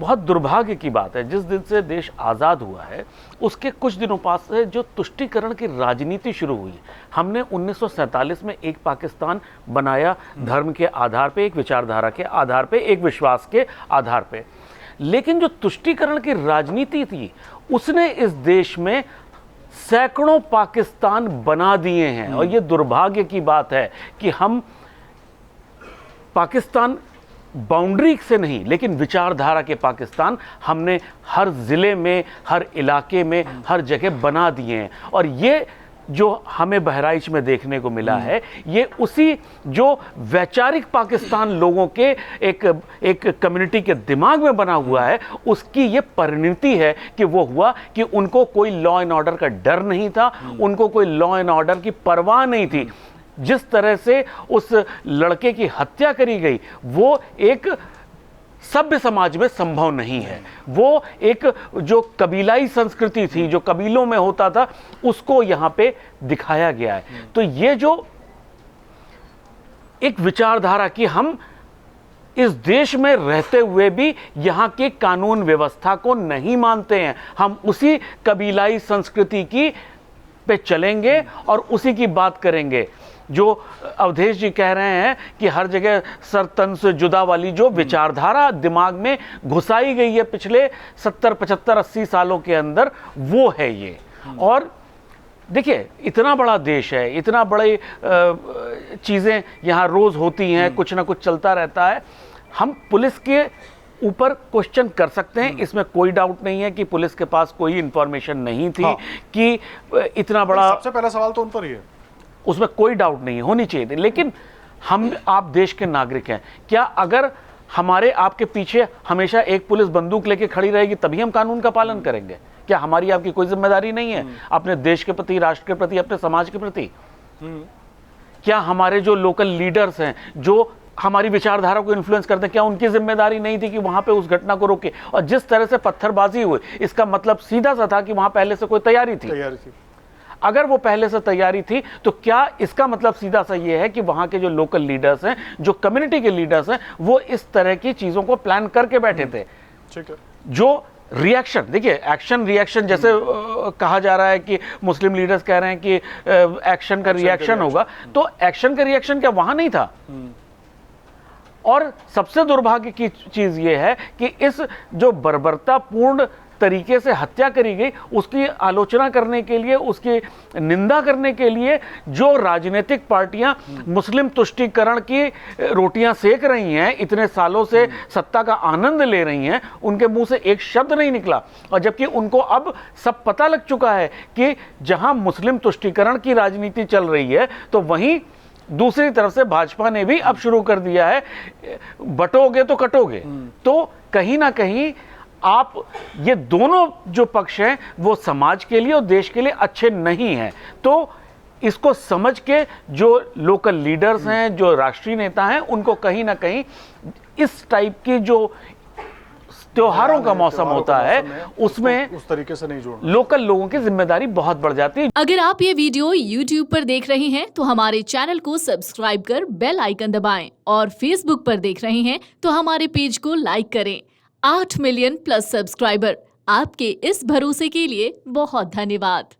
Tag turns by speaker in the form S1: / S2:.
S1: बहुत दुर्भाग्य की बात है, जिस दिन से देश आज़ाद हुआ है उसके कुछ दिनों पास से जो तुष्टीकरण की राजनीति शुरू हुई। हमने 1947 में एक पाकिस्तान बनाया, धर्म के आधार पे, एक विचारधारा के आधार पे, एक विश्वास के आधार पे। लेकिन जो तुष्टीकरण की राजनीति थी उसने इस देश में सैकड़ों पाकिस्तान बना दिए हैं। और ये दुर्भाग्य की बात है कि हम पाकिस्तान बाउंड्री से नहीं लेकिन विचारधारा के पाकिस्तान हमने हर ज़िले में, हर इलाके में, हर जगह बना दिए हैं। और ये जो हमें बहराइच में देखने को मिला है, ये उसी जो वैचारिक पाकिस्तान लोगों के एक कम्युनिटी के दिमाग में बना हुआ है, उसकी ये परिणति है कि वो हुआ कि उनको कोई लॉ एंड ऑर्डर का डर नहीं था, उनको कोई लॉ एंड ऑर्डर की परवाह नहीं थी। जिस तरह से उस लड़के की हत्या करी गई वो एक सभ्य समाज में संभव नहीं है। वो एक जो कबीलाई संस्कृति थी, जो कबीलों में होता था, उसको यहां पे दिखाया गया है। तो ये जो एक विचारधारा कि हम इस देश में रहते हुए भी यहाँ के कानून व्यवस्था को नहीं मानते हैं, हम उसी कबीलाई संस्कृति की पे चलेंगे और उसी की बात करेंगे। जो अवधेश जी कह रहे हैं कि हर जगह सर तन से जुदा वाली जो विचारधारा दिमाग में घुसाई गई है पिछले 70, 75, 80 सालों के अंदर, वो है ये। और देखिए, इतना बड़ा देश है, इतना बड़े चीज़ें यहाँ रोज़ होती हैं, कुछ ना कुछ चलता रहता है। हम पुलिस के ऊपर क्वेश्चन कर सकते हैं, इसमें कोई डाउट नहीं है कि पुलिस के पास कोई इंफॉर्मेशन नहीं थी कि इतना बड़ा।
S2: सबसे पहला सवाल तो उन पर ही है,
S1: उसमें कोई डाउट नहीं है, होनी चाहिए थी। लेकिन हम आप देश के नागरिक हैं, क्या अगर हमारे आपके पीछे हमेशा एक पुलिस बंदूक लेके खड़ी रहेगी तभी हम कानून का पालन करेंगे? क्या हमारी आपकी कोई जिम्मेदारी नहीं है अपने देश के प्रति, राष्ट्र के प्रति, अपने समाज के प्रति? क्या हमारे जो लोकल लीडर्स हैं, जो हमारी विचारधारा को इन्फ्लुएंस करते हैं, क्या उनकी जिम्मेदारी नहीं थी कि वहां पे उस घटना को रोके? और जिस तरह से पत्थरबाजी हुई, इसका मतलब सीधा सा था कि वहां पहले से कोई तैयारी थी। अगर वो पहले से तैयारी थी तो क्या इसका मतलब सीधा सा ये है कि वहां के जो लोकल लीडर्स हैं, जो कम्युनिटी के लीडर्स हैं, वो इस तरह की चीजों को प्लान करके बैठे थे?
S2: ठीक है।
S1: जो रिएक्शन, देखिए एक्शन रिएक्शन जैसे कहा जा रहा है कि मुस्लिम लीडर्स कह रहे हैं कि एक्शन का रिएक्शन होगा, तो एक्शन का रिएक्शन क्या वहां नहीं था? और सबसे दुर्भाग्य की चीज ये है कि इस जो बर्बरतापूर्ण तरीके से हत्या करी गई, उसकी आलोचना करने के लिए, उसकी निंदा करने के लिए जो राजनीतिक पार्टियां मुस्लिम तुष्टीकरण की रोटियां सेक रही हैं, इतने सालों से सत्ता का आनंद ले रही हैं, उनके मुंह से एक शब्द नहीं निकला। और जबकि उनको अब सब पता लग चुका है कि जहां मुस्लिम तुष्टीकरण की राजनीति चल रही है, तो वहीं दूसरी तरफ से भाजपा ने भी अब शुरू कर दिया है, बटोगे तो कटोगे। तो कहीं ना कहीं आप ये दोनों जो पक्ष हैं वो समाज के लिए और देश के लिए अच्छे नहीं हैं। तो इसको समझ के जो लोकल लीडर्स हैं, जो राष्ट्रीय नेता हैं, उनको कहीं ना कहीं इस टाइप की जो त्योहारों का मौसम होता है उसमें
S2: उस तरीके से नहीं जोड़ना,
S1: लोकल लोगों की जिम्मेदारी बहुत बढ़ जाती है।
S3: अगर आप ये वीडियो YouTube पर देख रहे हैं तो हमारे चैनल को सब्सक्राइब कर बेल आइकन दबाएं, और Facebook पर देख रहे हैं तो हमारे पेज को लाइक करें। 8 मिलियन प्लस सब्सक्राइबर, आपके इस भरोसे के लिए बहुत धन्यवाद।